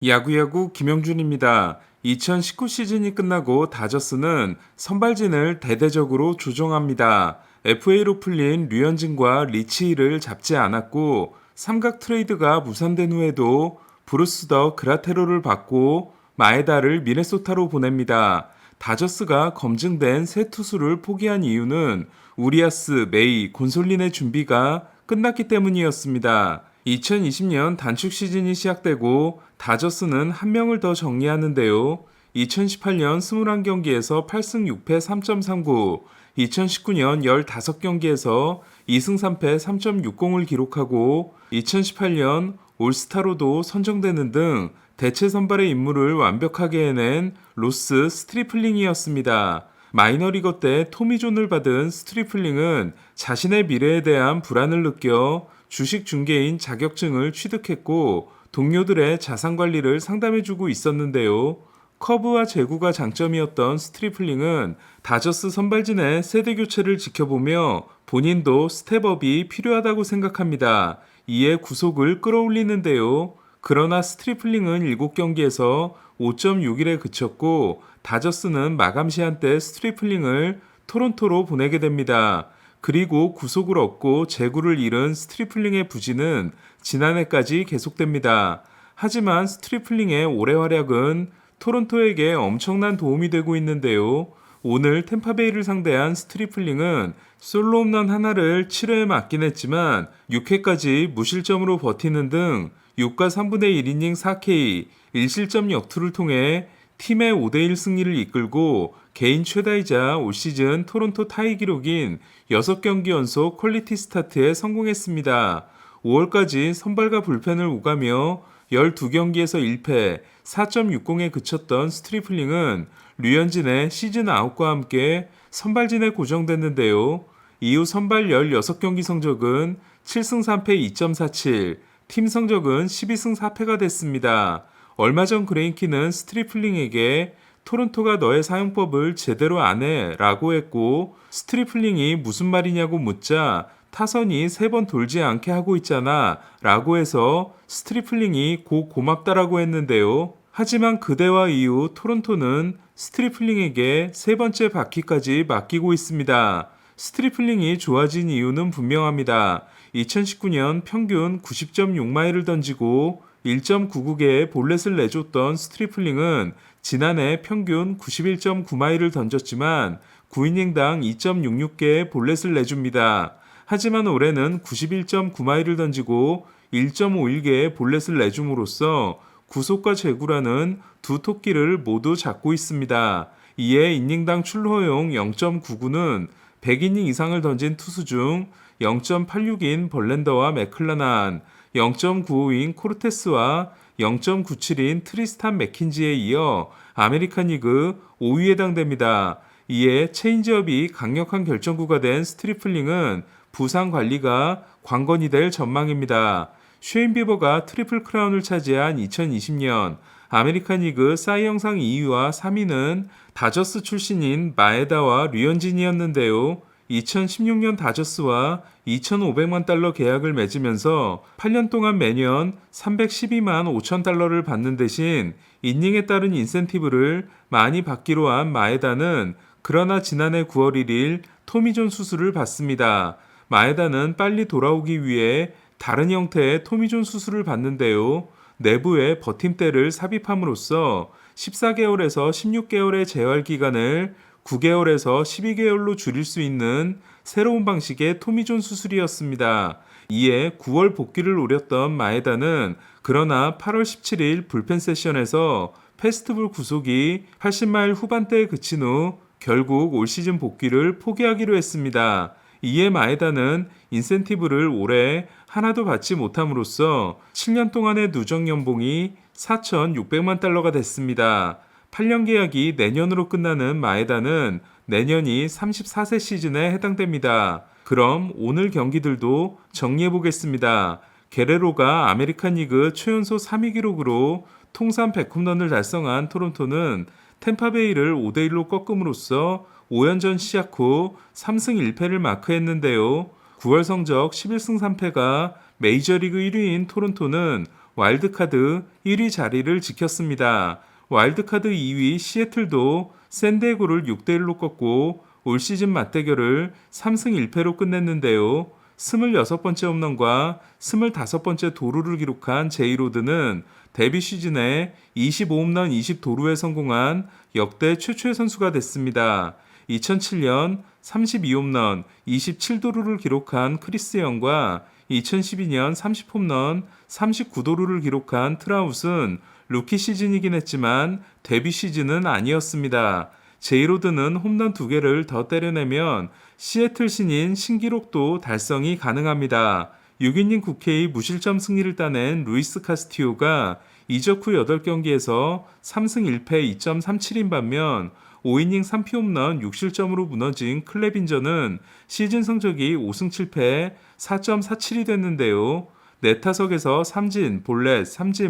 야구야구 김영준입니다. 2019 시즌이 끝나고 다저스는 선발진을 대대적으로 조정합니다. FA로 풀린 류현진과 리치를 잡지 않았고 삼각 트레이드가 무산된 후에도 브루스 더 그라테로를 받고 마에다를 미네소타로 보냅니다. 다저스가 검증된 새 투수를 포기한 이유는 우리아스, 메이, 곤솔린의 준비가 끝났기 때문이었습니다. 2020년 단축 시즌이 시작되고 다저스는 한 명을 더 정리하는데요. 2018년 21경기에서 8승 6패 3.39, 2019년 15경기에서 2승 3패 3.60을 기록하고 2018년 올스타로도 선정되는 등 대체 선발의 임무를 완벽하게 해낸 로스 스트리플링이었습니다. 마이너리거 때 토미존을 받은 스트리플링은 자신의 미래에 대한 불안을 느껴 주식 중개인 자격증을 취득했고 동료들의 자산 관리를 상담해주고 있었는데요. 커브와 제구가 장점이었던 스트리플링은 다저스 선발진의 세대 교체를 지켜보며 본인도 스텝업이 필요하다고 생각합니다. 이에 구속을 끌어올리는데요. 그러나 스트리플링은 7경기에서 5.61에 그쳤고 다저스는 마감 시한 때 스트리플링을 토론토로 보내게 됩니다. 그리고 구속을 얻고 제구를 잃은 스트리플링의 부진은 지난해까지 계속됩니다. 하지만 스트리플링의 올해 활약은 토론토에게 엄청난 도움이 되고 있는데요. 오늘 템파베이를 상대한 스트리플링은 솔로 홈런 하나를 7회에 맞긴 했지만 6회까지 무실점으로 버티는 등 6과 3분의 1이닝 4K 1실점 역투를 통해 팀의 5대1 승리를 이끌고 개인 최다이자 올 시즌 토론토 타이 기록인 6경기 연속 퀄리티 스타트에 성공했습니다. 5월까지 선발과 불펜을 오가며 12경기에서 1패 4.60에 그쳤던 스트리플링은 류현진의 시즌 아웃과 함께 선발진에 고정됐는데요. 이후 선발 16경기 성적은 7승 3패 2.47, 팀 성적은 12승 4패가 됐습니다. 얼마 전 그레인키는 스트리플링에게 토론토가 너의 사용법을 제대로 안 해 라고 했고 스트리플링이 무슨 말이냐고 묻자 타선이 3번 돌지 않게 하고 있잖아 라고 해서 스트리플링이 고맙다라고 했는데요. 하지만 그대와 이후 토론토는 스트리플링에게 3번째 바퀴까지 맡기고 있습니다. 스트리플링이 좋아진 이유는 분명합니다. 2019년 평균 90.6마일을 던지고 1.99개의 볼넷을 내줬던 스트리플링은 지난해 평균 91.9마일을 던졌지만 9이닝당 2.66개의 볼넷을 내줍니다. 하지만 올해는 91.9마일을 던지고 1.51개의 볼넷을 내줌으로써 구속과 제구라는 두 토끼를 모두 잡고 있습니다. 이에 이닝당 출루허용 0.99는 100이닝 이상을 던진 투수 중 0.86인 벌렌더와 맥클라난, 0.95인 코르테스와 0.97인 트리스탄 맥킨지에 이어 아메리칸 리그 5위에 해당됩니다. 이에 체인지업이 강력한 결정구가 된 스트리플링은 부상 관리가 관건이 될 전망입니다. 쉐인 비버가 트리플 크라운을 차지한 2020년 아메리칸 리그 사이 영상 2위와 3위는 다저스 출신인 마에다와 류현진이었는데요. 2016년 다저스와 2,500만 달러 계약을 맺으면서 8년 동안 매년 312만 5천 달러를 받는 대신 이닝에 따른 인센티브를 많이 받기로 한 마에다는 그러나 지난해 9월 1일 토미존 수술을 받습니다. 마에다는 빨리 돌아오기 위해 다른 형태의 토미존 수술을 받는데요. 내부에 버팀대를 삽입함으로써 14개월에서 16개월의 재활 기간을 9개월에서 12개월로 줄일 수 있는 새로운 방식의 토미존 수술이었습니다. 이에 9월 복귀를 노렸던 마에다는 그러나 8월 17일 불펜 세션에서 페스티벌 구속이 80마일 후반대에 그친 후 결국 올 시즌 복귀를 포기하기로 했습니다. 이에 마에다는 인센티브를 올해 하나도 받지 못함으로써 7년 동안의 누적 연봉이 4,600만 달러가 됐습니다. 8년 계약이 내년으로 끝나는 마에다는 내년이 34세 시즌에 해당됩니다. 그럼 오늘 경기들도 정리해 보겠습니다. 게레로가 아메리칸 리그 최연소 3위 기록으로 통산 100홈런을 달성한 토론토는 템파베이를 5대1로 꺾음으로써 5연전 시작 후 3승 1패를 마크했는데요. 9월 성적 11승 3패가 메이저리그 1위인 토론토는 와일드카드 1위 자리를 지켰습니다. 와일드카드 2위 시애틀도 샌디에고를 6대1로 꺾고 올 시즌 맞대결을 3승 1패로 끝냈는데요. 26번째 홈런과 25번째 도루를 기록한 제이로드는 데뷔 시즌에 25홈런 20도루에 성공한 역대 최초의 선수가 됐습니다. 2007년 32홈런 27도루를 기록한 크리스 영과 2012년 30홈런 39도루를 기록한 트라웃은 루키 시즌이긴 했지만 데뷔 시즌은 아니었습니다. 제이로드는 홈런 2개를 더 때려내면 시애틀 신인 신기록도 달성이 가능합니다. 6이닝 9K 무실점 승리를 따낸 루이스 카스티오가 이적 후 8경기에서 3승 1패 2.37인 반면 5이닝 3피홈런 6실점으로 무너진 클레빈저는 시즌 성적이 5승 7패 4.47이 됐는데요. 4타석에서 삼진,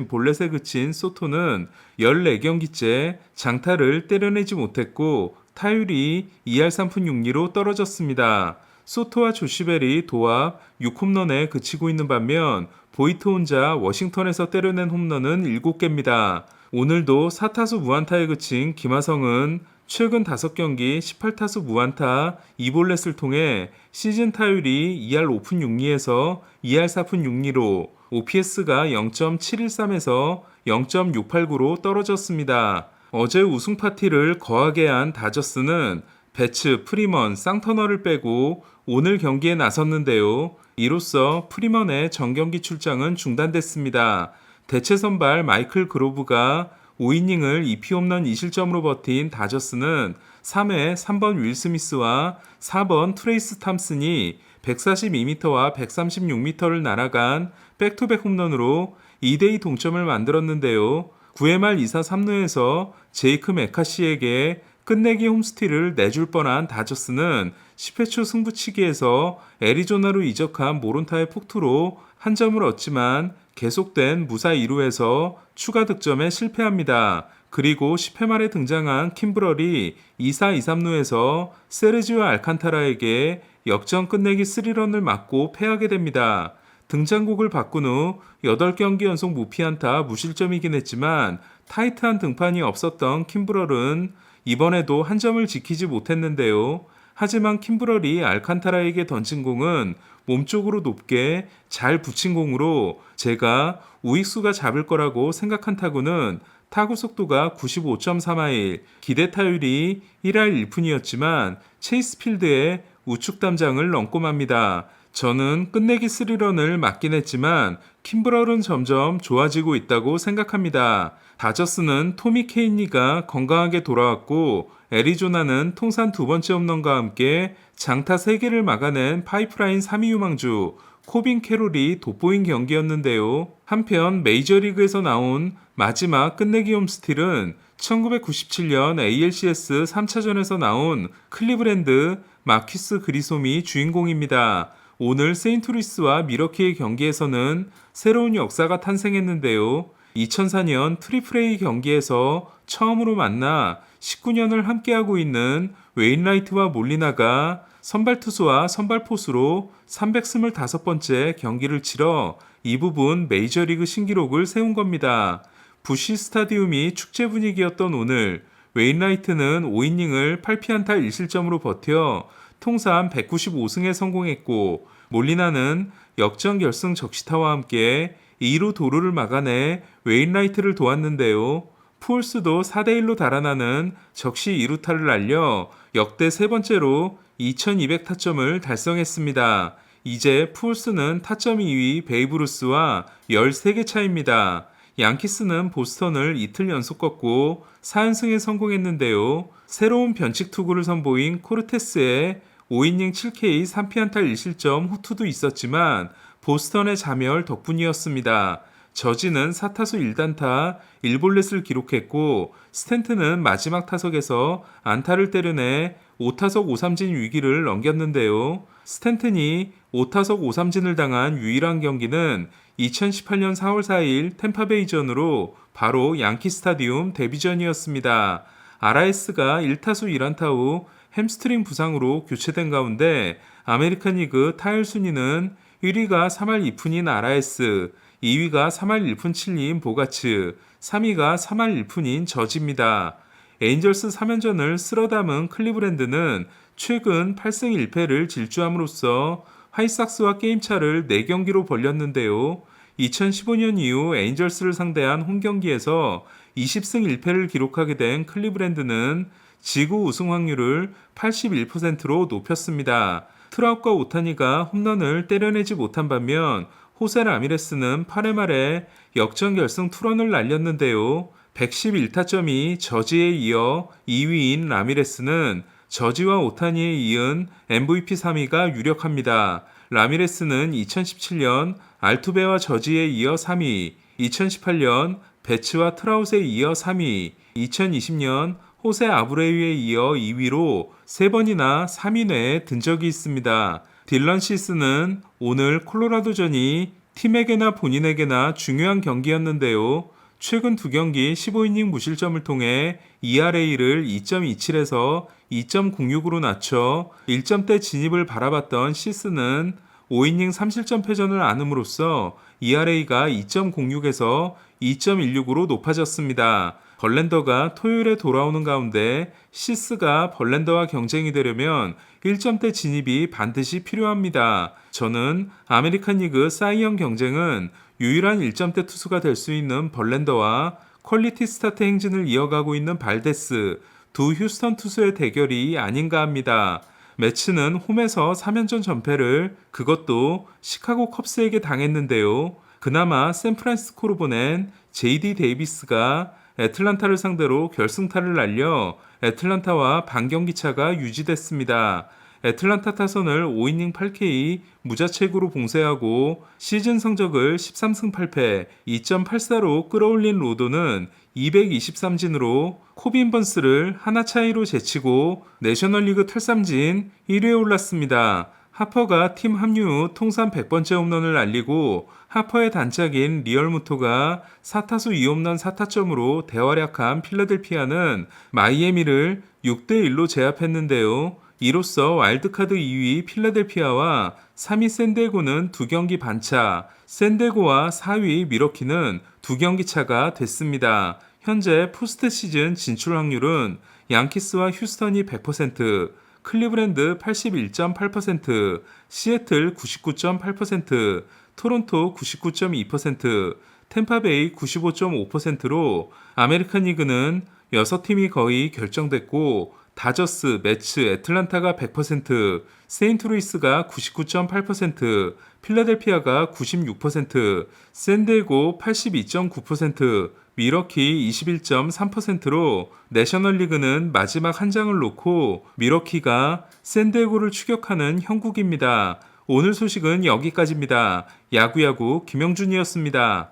볼넷에 그친 소토는 14경기째 장타를 때려내지 못했고 타율이 2할 3푼 6리로 떨어졌습니다. 소토와 조시벨이 도합 6홈런에 그치고 있는 반면 보이트 혼자 워싱턴에서 때려낸 홈런은 7개입니다. 오늘도 4타수 무안타에 그친 김하성은 최근 5경기 18타수 무안타 2볼넷을 통해 시즌 타율이 2할 5푼 6리에서 2할 4푼 6리로 OPS가 0.713에서 0.689로 떨어졌습니다. 어제 우승 파티를 거하게 한 다저스는 배츠, 프리먼, 쌍터너를 빼고 오늘 경기에 나섰는데요. 이로써 프리먼의 정경기 출장은 중단됐습니다. 대체 선발 마이클 그로브가 5이닝을 2피홈런 2실점으로 버틴 다저스는 3회 3번 윌 스미스와 4번 트레이스 탐슨이 142m와 136m를 날아간 백투백 홈런으로 2대2 동점을 만들었는데요. 9회 말 2사 3루에서 제이크 메카시에게 끝내기 홈스틸을 내줄 뻔한 다저스는 10회 초 승부치기에서 애리조나로 이적한 모론타의 폭투로 한 점을 얻지만 계속된 무사 2루에서 추가 득점에 실패합니다. 그리고 10회 말에 등장한 킴브럴이 2사 2삼루에서 세르지오 알칸타라에게 역전 끝내기 3런을 맞고 패하게 됩니다. 등장곡을 바꾼 후 8경기 연속 무피안타 무실점이긴 했지만 타이트한 등판이 없었던 킴브럴은 이번에도 한 점을 지키지 못했는데요. 하지만 킴브럴이 알칸타라에게 던진 공은 몸쪽으로 높게 잘 붙인 공으로 제가 우익수가 잡을 거라고 생각한 타구는 타구 속도가 95.3마일, 기대 타율이 1할 1푼이었지만 체이스 필드에 우측 담장을 넘고 맙니다. 저는 끝내기 3런을 맞긴 했지만 킴브럴은 점점 좋아지고 있다고 생각합니다. 다저스는 토미 케인리가 건강하게 돌아왔고 애리조나는 통산 2번째 홈런과 함께 장타 3개를 막아낸 파이프라인 3위 유망주 코빈 캐롤이 돋보인 경기였는데요. 한편 메이저리그에서 나온 마지막 끝내기 홈스틸은 1997년 ALCS 3차전에서 나온 클리브랜드 마퀴스 그리솜이 주인공입니다. 오늘 세인트루이스와 미러키의 경기에서는 새로운 역사가 탄생했는데요. 2004년 트리플 A 경기에서 처음으로 만나 19년을 함께하고 있는 웨인라이트와 몰리나가 선발 투수와 선발 포수로 325번째 경기를 치러 이 부분 메이저리그 신기록을 세운 겁니다. 부시 스타디움이 축제 분위기였던 오늘 웨인라이트는 5이닝을 8피안타 1실점으로 버텨 통산 195승에 성공했고 몰리나는 역전 결승 적시타와 함께 2루 도루를 막아내 웨인라이트를 도왔는데요. 푸올스도 4대1로 달아나는 적시 2루타를 날려 역대 세 번째로 2200타점을 달성했습니다. 이제 푸올스는 타점 2위 베이브루스와 13개 차입니다. 양키스는 보스턴을 이틀 연속 꺾고 4연승에 성공했는데요. 새로운 변칙 투구를 선보인 코르테스의 5이닝 7K 3피안타 1실점 호투도 있었지만 보스턴의 자멸 덕분이었습니다. 저지는 4타수 1단타 1볼넷을 기록했고 스탠튼은 마지막 타석에서 안타를 때려내 5타석 5삼진 위기를 넘겼는데요. 스탠튼이 5타석 5삼진을 당한 유일한 경기는 2018년 4월 4일 템파베이전으로 바로 양키 스타디움 데뷔전이었습니다. 아라에스가 1타수 1안타 후 햄스트링 부상으로 교체된 가운데 아메리칸 리그 타율 순위는 1위가 3할 2푼인 아라에스, 2위가 3할 1푼 7리인 보가츠, 3위가 3할 1푼인 저지입니다. 에인절스 3연전을 쓸어담은 클리브랜드는 최근 8승 1패를 질주함으로써 화이삭스와 게임차를 4경기로 벌렸는데요. 2015년 이후 에인절스를 상대한 홈경기에서 20승 1패를 기록하게 된 클리브랜드는 지구 우승 확률을 81%로 높였습니다. 트라웃과 오타니가 홈런을 때려내지 못한 반면 호세 라미레스는 8회 말에 역전 결승 투런을 날렸는데요. 111타점이 저지에 이어 2위인 라미레스는 저지와 오타니에 이은 MVP 3위가 유력합니다. 라미레스는 2017년 알투베와 저지에 이어 3위, 2018년 베츠와 트라웃에 이어 3위, 2020년 호세 아브레유에 이어 2위로 3번이나 3위 내에 든 적이 있습니다. 딜런 시스는 오늘 콜로라도전이 팀에게나 본인에게나 중요한 경기였는데요. 최근 2경기 15이닝 무실점을 통해 ERA를 2.27에서 2.06으로 낮춰 1점대 진입을 바라봤던 시스는 5이닝 3실점 패전을 안음으로써 ERA가 2.06에서 2.16으로 높아졌습니다. 벌랜더가 토요일에 돌아오는 가운데 시스가 벌랜더와 경쟁이 되려면 1점대 진입이 반드시 필요합니다. 저는 아메리칸 리그 사이언 경쟁은 유일한 1점대 투수가 될 수 있는 벌랜더와 퀄리티 스타트 행진을 이어가고 있는 발데스, 두 휴스턴 투수의 대결이 아닌가 합니다. 매츠는 홈에서 3연전 전패를 그것도 시카고 컵스에게 당했는데요. 그나마 샌프란시스코로 보낸 JD 데이비스가 애틀란타를 상대로 결승타를 날려 애틀란타와 반경기 차가 유지됐습니다. 애틀란타 타선을 5이닝 8K 무자책으로 봉쇄하고 시즌 성적을 13승 8패 2.84로 끌어올린 로도는 223진으로 코빈 번스를 하나 차이로 제치고 내셔널리그 탈삼진 1위에 올랐습니다. 하퍼가 팀 합류 후 통산 100번째 홈런을 날리고 하퍼의 단짝인 리얼무토가 4타수 2홈런 4타점으로 대활약한 필라델피아는 마이애미를 6대1로 제압했는데요. 이로써 와일드카드 2위 필라델피아와 3위 샌디에고는 2경기 반차, 샌디에고와 4위 미러키는 2경기 차가 됐습니다. 현재 포스트 시즌 진출 확률은 양키스와 휴스턴이 100%, 클리브랜드 81.8%, 시애틀 99.8%, 토론토 99.2%, 템파베이 95.5%로 아메리칸 리그는 6팀이 거의 결정됐고 다저스, 매츠, 애틀란타가 100%, 세인트루이스가 99.8%, 필라델피아가 96%, 샌디에고 82.9%, 미러키 21.3%로 내셔널리그는 마지막 한 장을 놓고 미러키가 샌디에고를 추격하는 형국입니다. 오늘 소식은 여기까지입니다. 야구야구 김영준이었습니다.